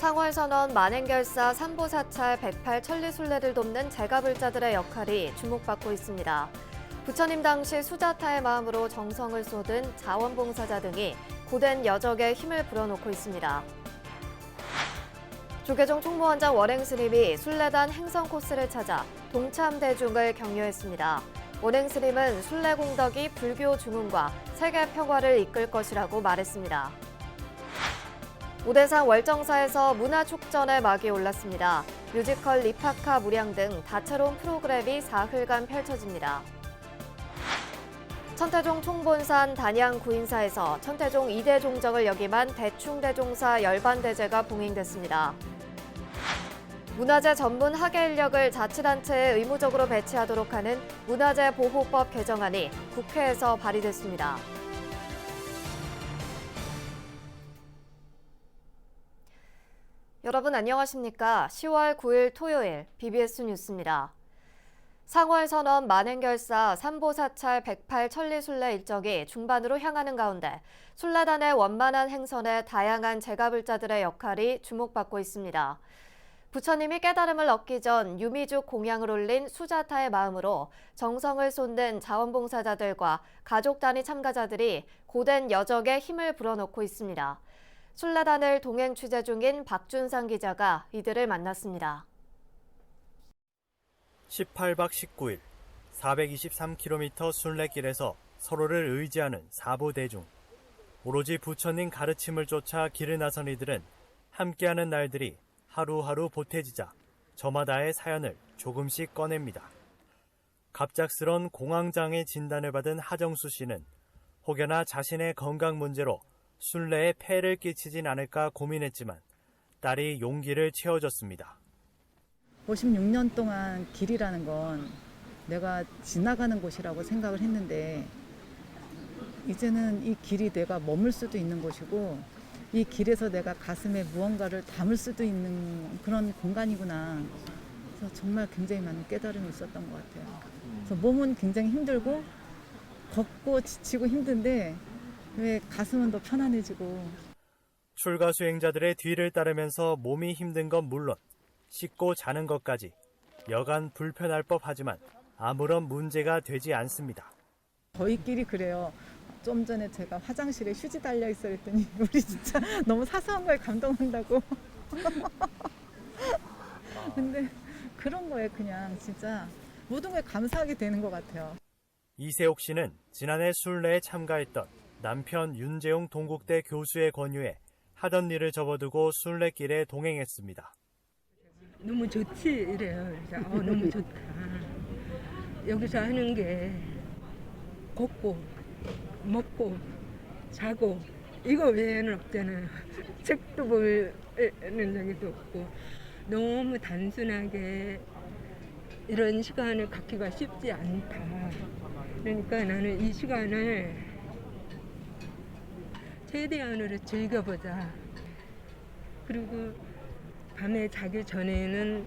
상월선언 만행결사 삼보사찰 108 천리순례를 돕는 제가불자들의 역할이 주목받고 있습니다. 부처님 당시 수자타의 마음으로 정성을 쏟은 자원봉사자 등이 고된 여적에 힘을 불어넣고 있습니다. 조계종 총무원장 원행스님이 순례단 행성 코스를 찾아 동참 대중을 격려했습니다. 원행스님은 순례 공덕이 불교 중흥과 세계 평화를 이끌 것이라고 말했습니다. 오대산 월정사에서 문화촉전의 막이 올랐습니다. 뮤지컬 리파카 무량 등 다채로운 프로그램이 사흘간 펼쳐집니다. 천태종 총본산 단양 구인사에서 천태종 2대 종적을 역임한 대충대종사 열반대제가 봉행됐습니다. 문화재 전문 학예 인력을 자치단체에 의무적으로 배치하도록 하는 문화재보호법 개정안이 국회에서 발의됐습니다. 여러분 안녕하십니까? 10월 9일 토요일 BBS 뉴스입니다. 상월선언 만행결사 삼보사찰 108 천리순례 일정이 중반으로 향하는 가운데 순례단의 원만한 행선에 다양한 제가불자들의 역할이 주목받고 있습니다. 부처님이 깨달음을 얻기 전 유미죽 공양을 올린 수자타의 마음으로 정성을 쏟는 자원봉사자들과 가족 단위 참가자들이 고된 여적에 힘을 불어넣고 있습니다. 순례단을 동행 취재 중인 박준상 기자가 이들을 만났습니다. 18박 19일 423km 순례길에서 서로를 의지하는 사보대중. 오로지 부처님 가르침을 쫓아 길을 나선 이들은 함께하는 날들이 하루하루 보태지자 저마다의 사연을 조금씩 꺼냅니다. 갑작스런 공황장애 진단을 받은 하정수 씨는 혹여나 자신의 건강 문제로 순례에 폐를 끼치진 않을까 고민했지만 딸이 용기를 채워줬습니다. 56년 동안 길이라는 건 내가 지나가는 곳이라고 생각을 했는데 이제는 이 길이 내가 머물 수도 있는 곳이고 이 길에서 내가 가슴에 무언가를 담을 수도 있는 그런 공간이구나. 그래서 정말 굉장히 많은 깨달음이 있었던 것 같아요. 그래서 몸은 굉장히 힘들고 걷고 지치고 힘든데 왜 가슴은 더 편안해지고. 출가 수행자들의 뒤를 따르면서 몸이 힘든 건 물론 씻고 자는 것까지 여간 불편할 법하지만 아무런 문제가 되지 않습니다. 저희끼리 그래요. 좀 전에 제가 화장실에 휴지 달려 있어 했더니 우리 진짜 너무 사소한 거에 감동한다고. 근데 그런 거에 그냥 진짜 모든 거에 감사하게 되는 것 같아요. 이세옥 씨는 지난해 순례에 참가했던 남편 윤재용 동국대 교수의 권유에 하던 일을 접어두고 순례길에 동행했습니다. 너무 좋지 이래요. 그래서 너무 좋다. 여기서 하는 게 걷고 먹고 자고 이거 외에는 없잖아요. 책도 보는 적도 없고 너무 단순하게 이런 시간을 갖기가 쉽지 않다. 그러니까 나는 이 시간을 최대한으로 즐겨보자. 그리고 밤에 자기 전에는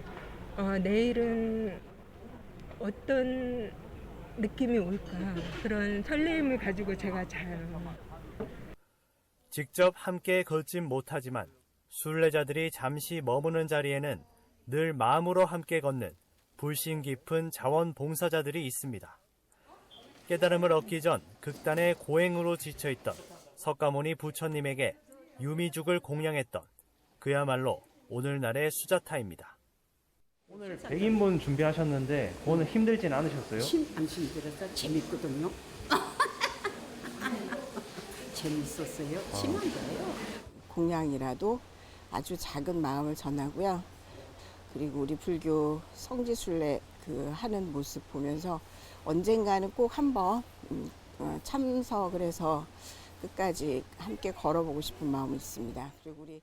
내일은 어떤 느낌이 올까 그런 설렘을 가지고 제가 자요. 직접 함께 걷진 못하지만 순례자들이 잠시 머무는 자리에는 늘 마음으로 함께 걷는 불신 깊은 자원봉사자들이 있습니다. 깨달음을 얻기 전 극단의 고행으로 지쳐있던 석가모니 부처님에게 유미죽을 공양했던 그야말로 오늘날의 수자타입니다. 오늘 100인분 준비하셨는데 오늘 힘들진 않으셨어요? 안 힘들어서 재밌거든요. 재밌었어요. 심한 거예요. 공양이라도 아주 작은 마음을 전하고요. 그리고 우리 불교 성지순례 하는 모습 보면서 언젠가는 꼭 한번 참석을 해서 끝까지 함께 걸어보고 싶은 마음이 있습니다. 그리고 우리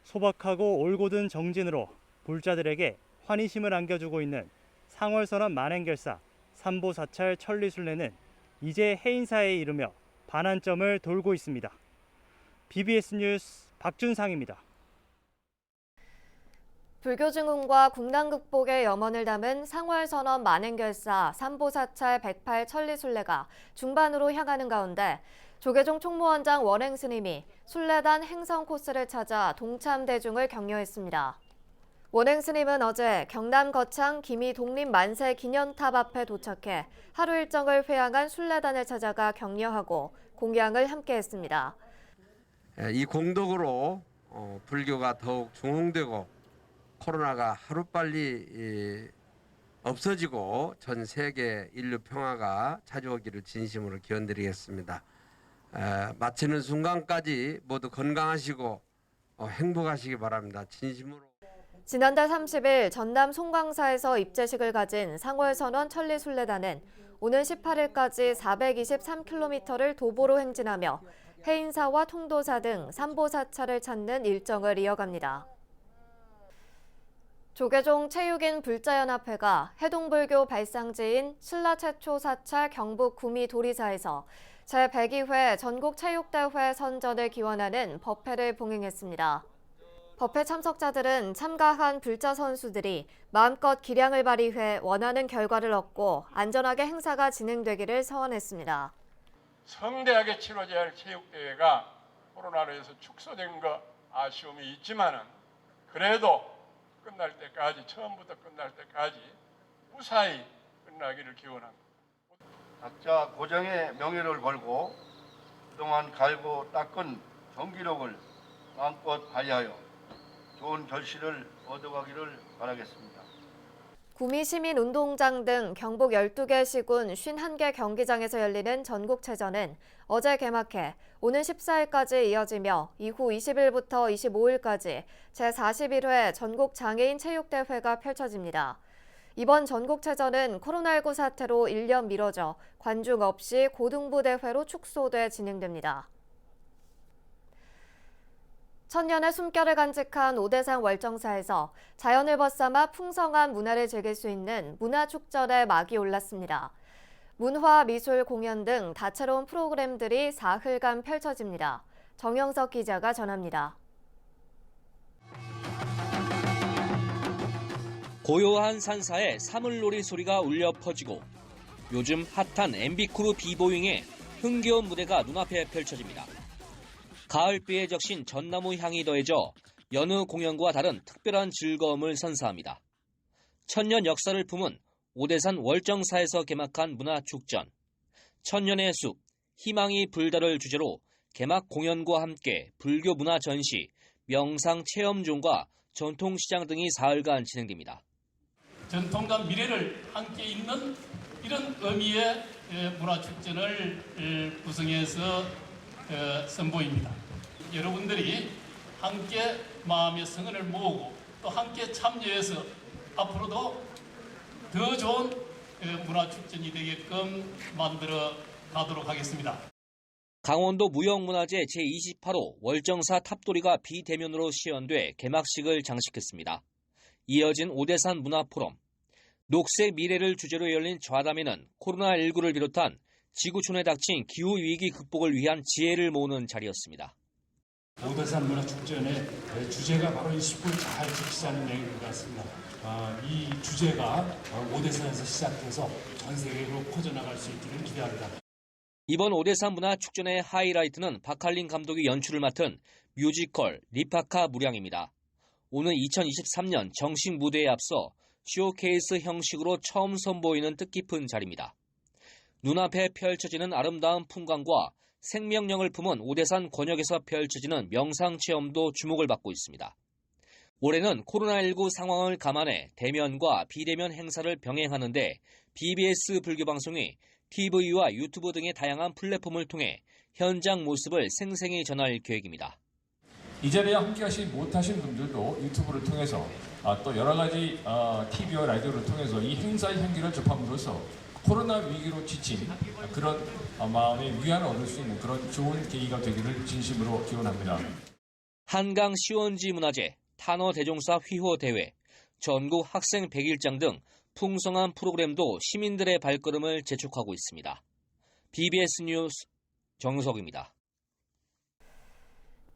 소박하고 올곧은 정진으로 불자들에게 환희심을 안겨주고 있는 상월선언 만행결사 삼보사찰 천리순례는 이제 해인사에 이르며 반환점을 돌고 있습니다. BBS 뉴스 박준상입니다. 불교 증흥과 국난 극복의 염원을 담은 상월선언 만행결사 삼보사찰 108 천리순례가 중반으로 향하는 가운데 조계종 총무원장 원행 스님이 순례단 행성 코스를 찾아 동참 대중을 격려했습니다. 원행 스님은 어제 경남 거창 기미 독립 만세 기념탑 앞에 도착해 하루 일정을 회항한 순례단을 찾아가 격려하고 공양을 함께했습니다. 이 공덕으로 불교가 더욱 중흥되고 코로나가 하루빨리 없어지고 전 세계 인류 평화가 찾아오기를 진심으로 기원드리겠습니다. 마치는 순간까지 모두 건강하시고 행복하시기 바랍니다. 진심으로. 지난달 30일 전남 송광사에서 입제식을 가진 상월선원 천리순례단은 오는 18일까지 423km를 도보로 행진하며 해인사와 통도사 등 삼보사찰을 찾는 일정을 이어갑니다. 조계종 체육인 불자연합회가 해동불교 발상지인 신라 최초 사찰 경북 구미 도리사에서 제102회 전국체육대회 선전을 기원하는 법회를 봉행했습니다. 법회 참석자들은 참가한 불자 선수들이 마음껏 기량을 발휘해 원하는 결과를 얻고 안전하게 행사가 진행되기를 서원했습니다. 성대하게 치러져야 할 체육대회가 코로나로 해서 축소된 거 아쉬움이 있지만은 그래도 끝날 때까지 처음부터 끝날 때까지 무사히 끝나기를 기원합니다. 각자 고정의 명예를 걸고 그동안 갈고 닦은 경기력을 마음껏 발휘하여 좋은 결실을 얻어가기를 바라겠습니다. 구미 시민운동장 등 경북 12개 시군 51개 경기장에서 열리는 전국체전은 어제 개막해 오는 14일까지 이어지며 이후 20일부터 25일까지 제41회 전국장애인 체육대회가 펼쳐집니다. 이번 전국체전은 코로나19 사태로 1년 미뤄져 관중 없이 고등부 대회로 축소돼 진행됩니다. 천년의 숨결을 간직한 오대산 월정사에서 자연을 벗삼아 풍성한 문화를 즐길 수 있는 문화축전의 막이 올랐습니다. 문화, 미술, 공연 등 다채로운 프로그램들이 사흘간 펼쳐집니다. 정영석 기자가 전합니다. 고요한 산사에 사물놀이 소리가 울려 퍼지고 요즘 핫한 MB크루 비보잉의 흥겨운 무대가 눈앞에 펼쳐집니다. 가을비에 적신 전나무 향이 더해져 여느 공연과 다른 특별한 즐거움을 선사합니다. 천년 역사를 품은 오대산 월정사에서 개막한 문화축전. 천년의 숲, 희망이 불달을 주제로 개막 공연과 함께 불교 문화 전시, 명상 체험존과 전통시장 등이 사흘간 진행됩니다. 전통과 미래를 함께 잇는 이런 의미의 문화축전을 구성해서 선보입니다. 여러분들이 함께 마음의 성은을 모으고 또 함께 참여해서 앞으로도 더 좋은 문화축전이 되게끔 만들어 가도록 하겠습니다. 강원도 무형문화재 제28호 월정사 탑도리가 비대면으로 시연돼 개막식을 장식했습니다. 이어진 오대산 문화포럼. 녹색 미래를 주제로 열린 좌담회는 코로나19를 비롯한 지구촌에 닥친 기후위기 극복을 위한 지혜를 모으는 자리였습니다. 오대산 문화축전의 주제가 바로 이 숲을 잘 지키자는 내용인 것 같습니다. 이 주제가 오대산에서 시작해서 전 세계로 퍼져나갈 수 있기를 기대합니다. 이번 오대산 문화축전의 하이라이트는 박할린 감독이 연출을 맡은 뮤지컬 리파카 무량입니다. 오는 2023년 정식 무대에 앞서 쇼케이스 형식으로 처음 선보이는 뜻깊은 자리입니다. 눈앞에 펼쳐지는 아름다운 풍광과 생명력을 품은 오대산 권역에서 펼쳐지는 명상체험도 주목을 받고 있습니다. 올해는 코로나19 상황을 감안해 대면과 비대면 행사를 병행하는 데 BBS 불교방송이 TV와 유튜브 등의 다양한 플랫폼을 통해 현장 모습을 생생히 전할 계획입니다. 이 자리에 함께하지 못하신 분들도 유튜브를 통해서 또 여러 가지 TV와 라디오를 통해서 이 행사의 향기를 접함으로써 코로나 위기로 지친 그런 마음의 위안을 얻을 수 있는 그런 좋은 계기가 되기를 진심으로 기원합니다. 한강 시원지 문화제, 탄어 대종사 휘호 대회, 전국 학생 100일장 등 풍성한 프로그램도 시민들의 발걸음을 재촉하고 있습니다. BBS 뉴스 정석입니다.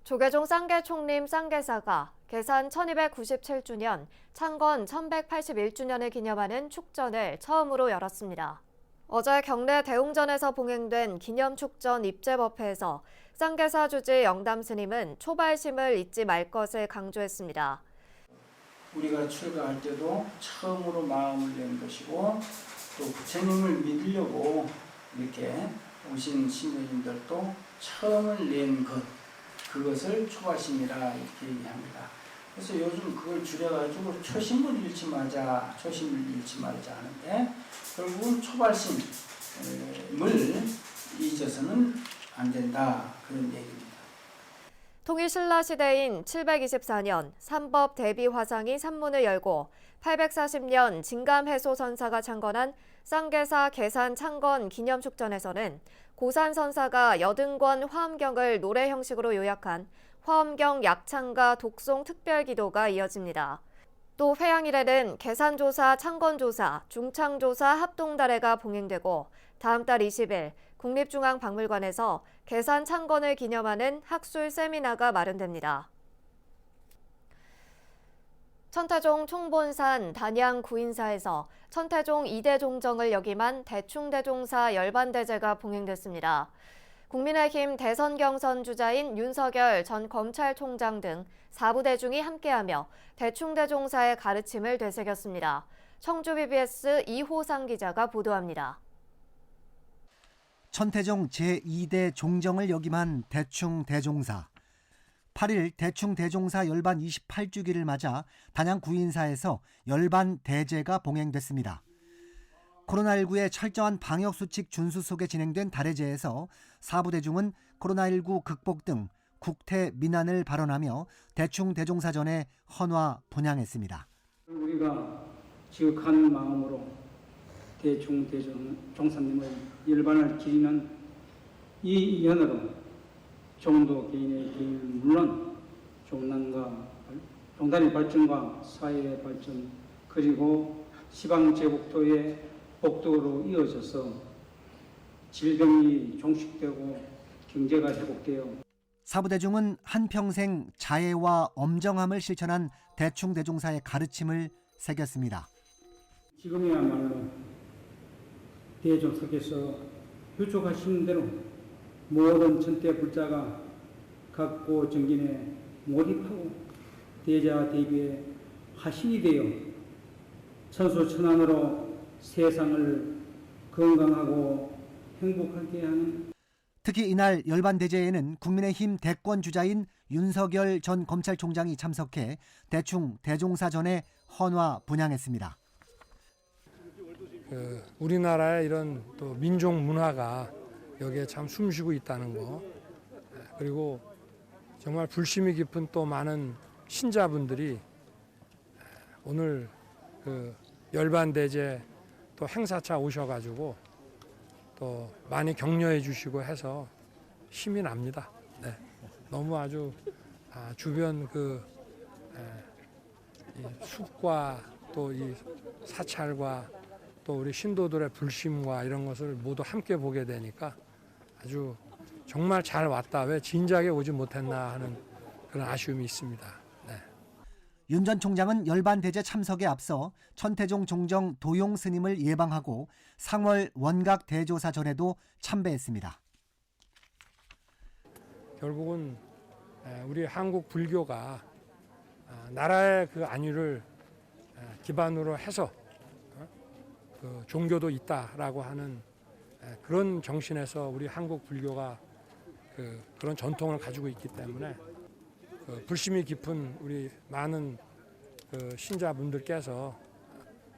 조계종 쌍계총림 쌍계사가 개산 1297주년, 창건 1181주년을 기념하는 축전을 처음으로 열었습니다. 어제 경내 대웅전에서 봉행된 기념축전 입제법회에서 쌍계사 주지 영담 스님은 초발심을 잊지 말 것을 강조했습니다. 우리가 출가할 때도 처음으로 마음을 낸 것이고 또 부처님을 믿으려고 이렇게 오신 신도님들도 처음을 낸 것, 그것을 초발심이라 이렇게 얘기합니다. 그래서 요즘 그걸 줄여가지고 초심을 잃지 말자, 초심을 잃지 말자 하는데 결국은 초발심을 잊어서는 안 된다, 그런 얘기입니다. 통일신라 시대인 724년 삼법 대비 화상이 산문을 열고 840년 진감해소선사가 창건한 쌍계사 계산 창건 기념축전에서는 고산선사가 80권 화엄경을 노래 형식으로 요약한 화엄경 약창가 독송 특별기도가 이어집니다. 또 회양일에는 계산조사, 창건조사, 중창조사 합동달해가 봉행되고 다음 달 20일 국립중앙박물관에서 계산 창건을 기념하는 학술 세미나가 마련됩니다. 천태종 총본산 단양 구인사에서 천태종 2대 종정을 역임한 대충대종사 열반대제가 봉행됐습니다. 국민의힘 대선 경선 주자인 윤석열 전 검찰총장 등 4부대중이 함께하며 대충대종사의 가르침을 되새겼습니다. 청주 BBS 이호상 기자가 보도합니다. 천태종 제2대 종정을 역임한 대충대종사. 8일 대충대종사 열반 28주기를 맞아 단양 구인사에서 열반대제가 봉행됐습니다. 코로나19의 철저한 방역수칙 준수 속에 진행된 달해제에서 4부대중은 코로나19 극복 등 국태 민안을 발언하며 대충대종사전에 헌화 분향했습니다. 우리가 지극한 마음으로 대충대종사님의 열반을 기리는 이 인연으로 종도 개인의 개인은 물론 종단의 발전과 사회의 발전 그리고 시방 제국토의 복도로 이어져서 질병이 종식되고 경제가 회복되어 사부대중은 한평생 자애와 엄정함을 실천한 대충대종사의 가르침을 새겼습니다. 지금이야말로 대종사께서 유촉하시는 대로 모든 천대 불자가 각고 정진에 몰입하고 대자 대비에 화신이 되어 천수천안으로 세상을 건강하고 행복하게 하는. 특히 이날 열반대제에는 국민의힘 대권 주자인 윤석열 전 검찰총장이 참석해 대충대종사전에 헌화 분향했습니다. 우리나라의 이런 또 민족 문화가 여기에 참 숨쉬고 있다는 거, 그리고 정말 불심이 깊은 또 많은 신자분들이 오늘 그 열반대제 또 행사차 오셔가지고 또 많이 격려해 주시고 해서 힘이 납니다. 네. 너무 아주 주변 이 숲과 또 이 사찰과 또 우리 신도들의 불심과 이런 것을 모두 함께 보게 되니까 아주 정말 잘 왔다. 왜 진작에 오지 못했나 하는 그런 아쉬움이 있습니다. 네. 윤 전 총장은 열반대제 참석에 앞서 천태종 종정 도용 스님을 예방하고 상월 원각 대조사 전에도 참배했습니다. 결국은 우리 한국 불교가 나라의 그 안위를 기반으로 해서 그 종교도 있다라고 하는 그런 정신에서 우리 한국 불교가 그런 전통을 가지고 있기 때문에 불심이 깊은 우리 많은 신자분들께서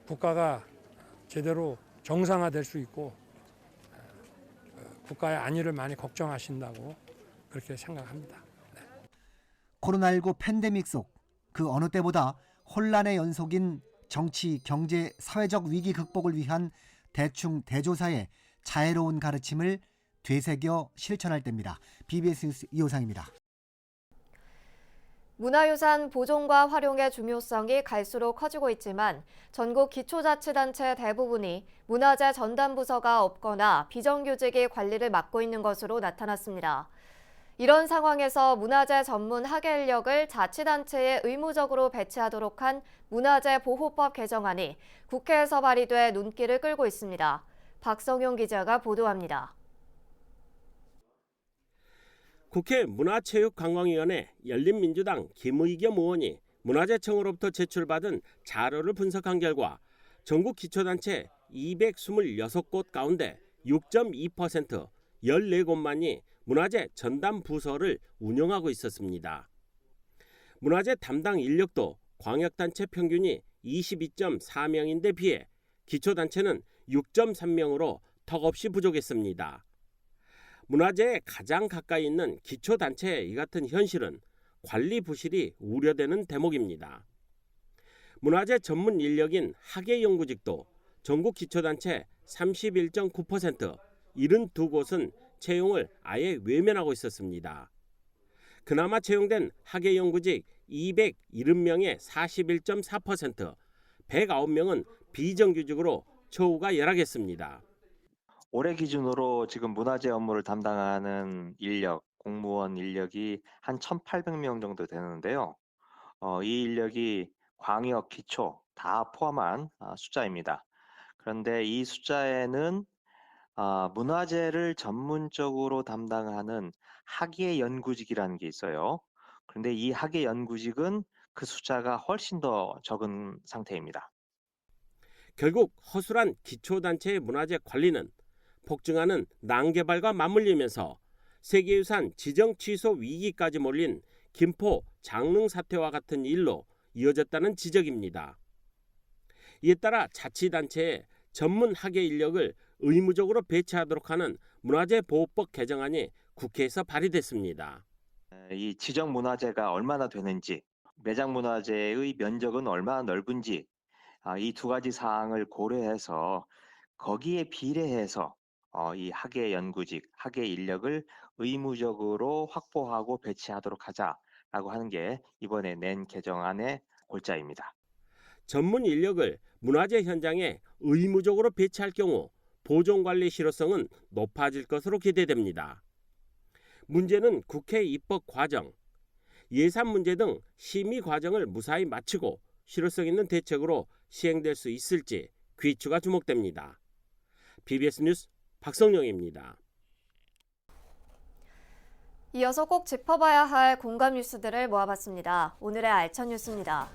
국가가 제대로 정상화될 수 있고 국가의 안위를 많이 걱정하신다고 그렇게 생각합니다. 네. 코로나19 팬데믹 속 그 어느 때보다 혼란의 연속인 정치, 경제, 사회적 위기 극복을 위한 대충대조사의 자애로운 가르침을 되새겨 실천할 때입니다. BBS 뉴스 이호상입니다. 문화유산 보존과 활용의 중요성이 갈수록 커지고 있지만 전국 기초자치단체 대부분이 문화재 전담부서가 없거나 비정규직이 관리를 맡고 있는 것으로 나타났습니다. 이런 상황에서 문화재 전문 학예 인력을 자치단체에 의무적으로 배치하도록 한 문화재 보호법 개정안이 국회에서 발의돼 눈길을 끌고 있습니다. 박성용 기자가 보도합니다. 국회 문화체육관광위원회 열린민주당 김의겸 의원이 문화재청으로부터 제출받은 자료를 분석한 결과 전국 기초단체 226곳 가운데 6.2% 14곳만이 문화재 전담 부서를 운영하고 있었습니다. 문화재 담당 인력도 광역단체 평균이 22.4명인데 비해 기초단체는 6.3명으로 턱없이 부족했습니다. 문화재에 가장 가까이 있는 기초단체의 이 같은 현실은 관리 부실이 우려되는 대목입니다. 문화재 전문 인력인 학예연구직도 전국 기초단체 31.9%, 72곳은 채용을 아예 외면하고 있었습니다. 그나마 채용된 학예연구직 270명의 41.4%, 109명은 비정규직으로 처우가 열악했습니다. 올해 기준으로 지금 문화재 업무를 담당하는 인력, 공무원 인력이 한 1,800명 정도 되는데요. 이 인력이 광역, 기초 다 포함한 숫자입니다. 그런데 이 숫자에는 문화재를 전문적으로 담당하는 학예연구직이라는 게 있어요. 그런데 이 학예연구직은 그 숫자가 훨씬 더 적은 상태입니다. 결국 허술한 기초단체의 문화재 관리는 폭증하는 난개발과 맞물리면서 세계유산 지정 취소 위기까지 몰린 김포 장릉 사태와 같은 일로 이어졌다는 지적입니다. 이에 따라 자치단체에 전문 학예 인력을 의무적으로 배치하도록 하는 문화재보호법 개정안이 국회에서 발의됐습니다. 이 지정 문화재가 얼마나 되는지, 매장 문화재의 면적은 얼마나 넓은지 이 두 가지 사항을 고려해서 거기에 비례해서 이 학예 연구직, 학예 인력을 의무적으로 확보하고 배치하도록 하자라고 하는 게 이번에 낸 개정안의 골자입니다. 전문 인력을 문화재 현장에 의무적으로 배치할 경우 보존관리 실효성은 높아질 것으로 기대됩니다. 문제는 국회 입법 과정, 예산 문제 등 심의 과정을 무사히 마치고 실효성 있는 대책으로 시행될 수 있을지 귀추가 주목됩니다. BBS 뉴스 박성영입니다. 이어서 꼭 짚어봐야 할 공감 뉴스들을 모아봤습니다. 오늘의 알찬 뉴스입니다.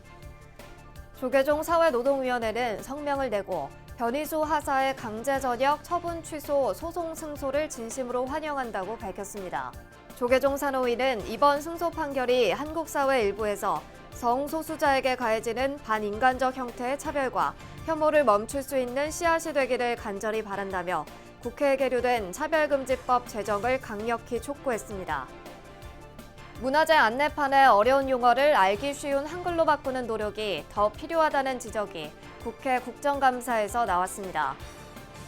조계종 사회노동위원회는 성명을 내고 변희수 하사의 강제전역 처분 취소 소송 승소를 진심으로 환영한다고 밝혔습니다. 조계종 산호위는 이번 승소 판결이 한국 사회 일부에서 성소수자에게 가해지는 반인간적 형태의 차별과 혐오를 멈출 수 있는 씨앗이 되기를 간절히 바란다며 국회에 계류된 차별금지법 제정을 강력히 촉구했습니다. 문화재 안내판의 어려운 용어를 알기 쉬운 한글로 바꾸는 노력이 더 필요하다는 지적이 국회 국정감사에서 나왔습니다.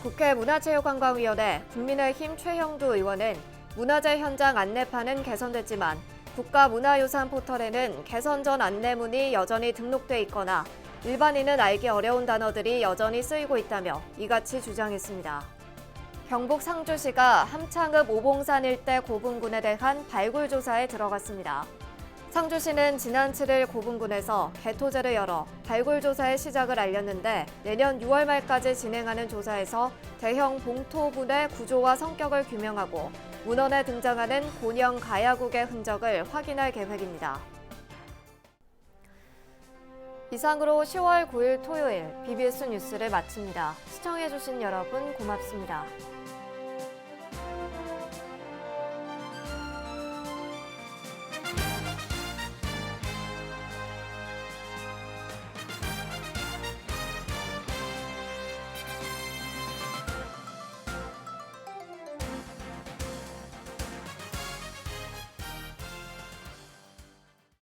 국회 문화체육관광위원회 국민의힘 최형두 의원은 문화재 현장 안내판은 개선됐지만 국가문화유산 포털에는 개선 전 안내문이 여전히 등록돼 있거나 일반인은 알기 어려운 단어들이 여전히 쓰이고 있다며 이같이 주장했습니다. 경북 상주시가 함창읍 오봉산 일대 고분군에 대한 발굴 조사에 들어갔습니다. 상주시는 지난 7일 고분군에서 개토제를 열어 발굴 조사의 시작을 알렸는데 내년 6월 말까지 진행하는 조사에서 대형 봉토분의 구조와 성격을 규명하고 문헌에 등장하는 곤형 가야국의 흔적을 확인할 계획입니다. 이상으로 10월 9일 토요일 BBS 뉴스를 마칩니다. 시청해주신 여러분 고맙습니다.